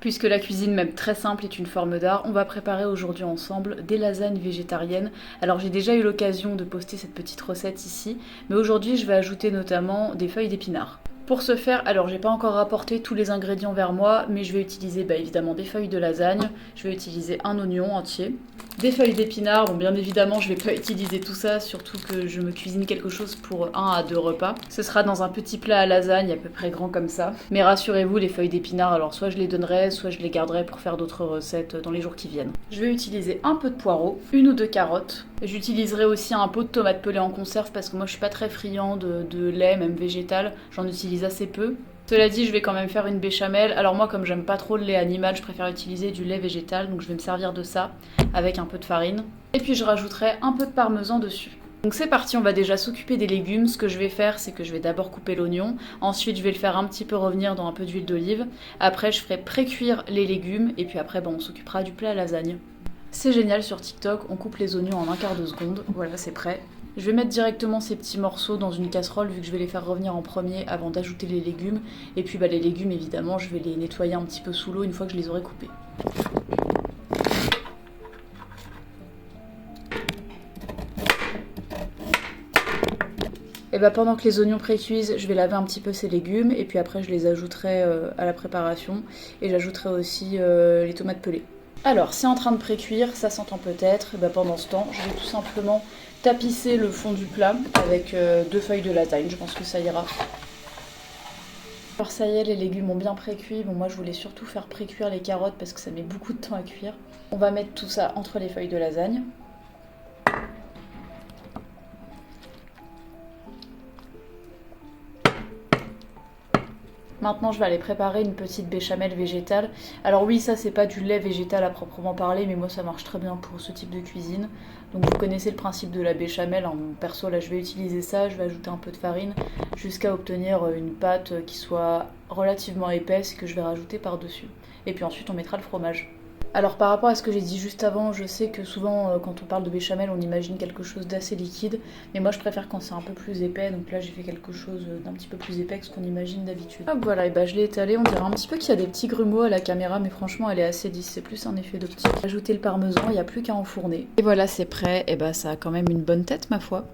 Puisque la cuisine, même très simple, est une forme d'art, on va préparer aujourd'hui ensemble des lasagnes végétariennes. Alors j'ai déjà eu l'occasion de poster cette petite recette ici, mais aujourd'hui je vais ajouter notamment des feuilles d'épinards. Pour ce faire, alors j'ai pas encore rapporté tous les ingrédients vers moi, mais je vais utiliser évidemment des feuilles de lasagne, je vais utiliser un oignon entier, des feuilles d'épinards, bon bien évidemment je vais pas utiliser tout ça, surtout que je me cuisine quelque chose pour 1 à 2 repas. Ce sera dans un petit plat à lasagne à peu près grand comme ça. Mais rassurez-vous, les feuilles d'épinards, alors soit je les donnerai, soit je les garderai pour faire d'autres recettes dans les jours qui viennent. Je vais utiliser un peu de poireaux, 1 ou 2 carottes. J'utiliserai aussi un pot de tomates pelées en conserve parce que moi je suis pas très friand de lait, même végétal, j'en utilise assez peu. Cela dit, je vais quand même faire une béchamel. Alors moi, comme j'aime pas trop le lait animal, je préfère utiliser du lait végétal, donc je vais me servir de ça avec un peu de farine. Et puis je rajouterai un peu de parmesan dessus. Donc c'est parti, on va déjà s'occuper des légumes. Ce que je vais faire, c'est que je vais d'abord couper l'oignon. Ensuite, je vais le faire un petit peu revenir dans un peu d'huile d'olive. Après, je ferai pré-cuire les légumes. Et puis après, on s'occupera du plat à lasagne. C'est génial sur TikTok, on coupe les oignons en 1/4 de seconde. Voilà, c'est prêt. Je vais mettre directement ces petits morceaux dans une casserole vu que je vais les faire revenir en premier avant d'ajouter les légumes. Et puis les légumes, évidemment, je vais les nettoyer un petit peu sous l'eau une fois que je les aurai coupés. Et pendant que les oignons pré-cuisent, je vais laver un petit peu ces légumes et puis après je les ajouterai à la préparation. Et j'ajouterai aussi les tomates pelées. Alors, c'est en train de pré-cuire, ça s'entend peut-être. Pendant ce temps, je vais tout simplement tapisser le fond du plat avec 2 feuilles de lasagne. Je pense que ça ira. Alors ça y est, les légumes ont bien pré-cuit. Bon, moi, je voulais surtout faire pré-cuire les carottes parce que ça met beaucoup de temps à cuire. On va mettre tout ça entre les feuilles de lasagne. Maintenant, je vais aller préparer une petite béchamel végétale. Alors oui, ça, c'est pas du lait végétal à proprement parler, mais moi, ça marche très bien pour ce type de cuisine. Donc vous connaissez le principe de la béchamel. Perso, là, je vais utiliser ça. Je vais ajouter un peu de farine jusqu'à obtenir une pâte qui soit relativement épaisse et que je vais rajouter par-dessus. Et puis ensuite, on mettra le fromage. Alors par rapport à ce que j'ai dit juste avant, je sais que souvent quand on parle de béchamel, on imagine quelque chose d'assez liquide, mais moi je préfère quand c'est un peu plus épais, donc là j'ai fait quelque chose d'un petit peu plus épais que ce qu'on imagine d'habitude. Hop voilà, et je l'ai étalé, on dirait un petit peu qu'il y a des petits grumeaux à la caméra, mais franchement elle est assez lisse, c'est plus un effet d'optique. Ajouter le parmesan, il n'y a plus qu'à enfourner. Et voilà, c'est prêt, et ça a quand même une bonne tête ma foi.